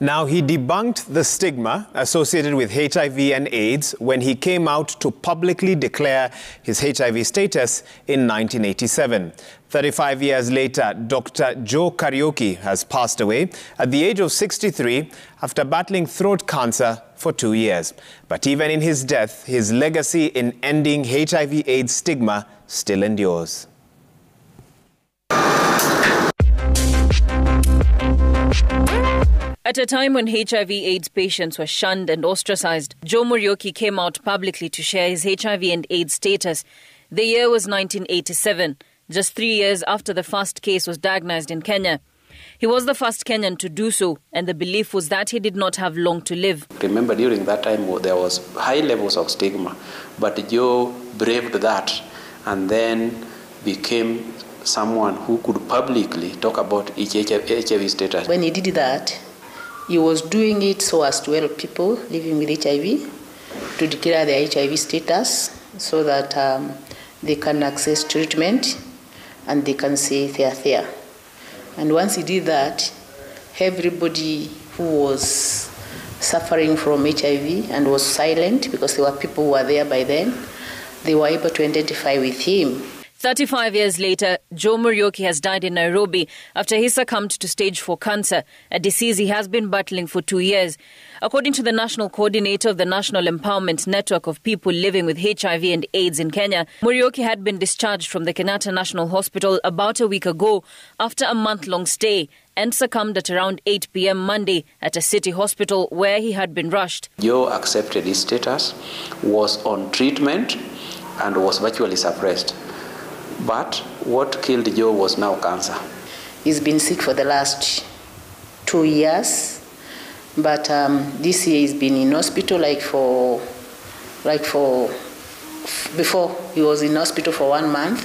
Now, he debunked the stigma associated with HIV and AIDS when he came out to publicly declare his HIV status in 1987. 35 years later, Dr. Joe Kariuki has passed away at the age of 63 after battling throat cancer for 2 years. But even in his death, his legacy in ending HIV/AIDS stigma still endures. At a time when HIV/AIDS patients were shunned and ostracized, Joe Kariuki came out publicly to share his HIV and AIDS status. The year was 1987, just 3 years after the first case was diagnosed in Kenya. He was the first Kenyan to do so, and the belief was that he did not have long to live. Remember, during that time, there was high levels of stigma, but Joe braved that and then became someone who could publicly talk about his HIV status. When he did that, he was doing it so as to help people living with HIV to declare their HIV status so that they can access treatment and they can say they are there. And once he did that, everybody who was suffering from HIV and was silent, because there were people who were there by then, they were able to identify with him. 35 years later, Joe Kariuki has died in Nairobi after he succumbed to stage 4 cancer, a disease he has been battling for 2 years. According to the national coordinator of the National Empowerment Network of People Living with HIV and AIDS in Kenya, Kariuki had been discharged from the Kenyatta National Hospital about a week ago after a month-long stay and succumbed at around 8 p.m. Monday at a city hospital where he had been rushed. Joe accepted his status, was on treatment, and was virtually suppressed. But what killed Joe was now cancer. He's been sick for the last 2 years, but this year he's been in hospital before he was in hospital for 1 month,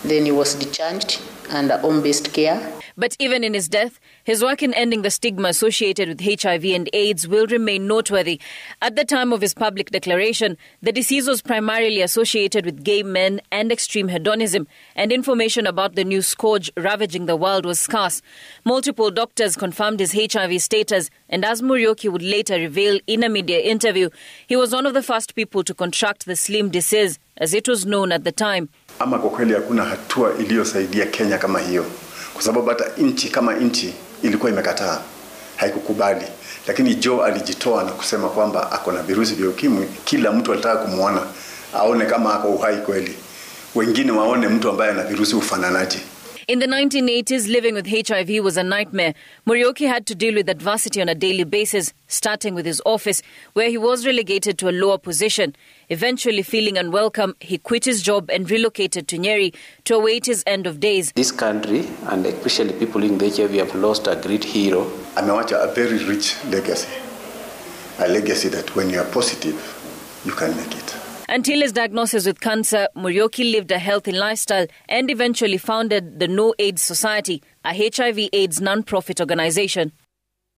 then he was discharged under home-based care. But even in his death, his work in ending the stigma associated with HIV and AIDS will remain noteworthy. At the time of his public declaration, the disease was primarily associated with gay men and extreme hedonism, and information about the new scourge ravaging the world was scarce. Multiple doctors confirmed his HIV status, and as Kariuki would later reveal in a media interview, he was one of the first people to contract the slim disease, as it was known at the time. Ama kwa kweli hakuna hatua iliyosaidia Kenya kama hiyo. Kwa sababu hata nchi kama nchi ilikuwa imekataa, haikukubali. Lakini Joe alijitoa na kusema kwamba ako na virusi vya ukimwi. Kila mtu alitaka kumuona, aone kama ako uhai kweli. Wengine waone mtu ambaye ana virusi ufananaje. In the 1980s, living with HIV was a nightmare. Kariuki had to deal with adversity on a daily basis, starting with his office, where he was relegated to a lower position. Eventually feeling unwelcome, he quit his job and relocated to Nyeri to await his end of days. This country, and especially people in the HIV, have lost a great hero. Amewacha a very rich legacy. A legacy that when you are positive, you can make it. Until his diagnosis with cancer, Kariuki lived a healthy lifestyle and eventually founded the No AIDS Society, a HIV/AIDS non-profit organization.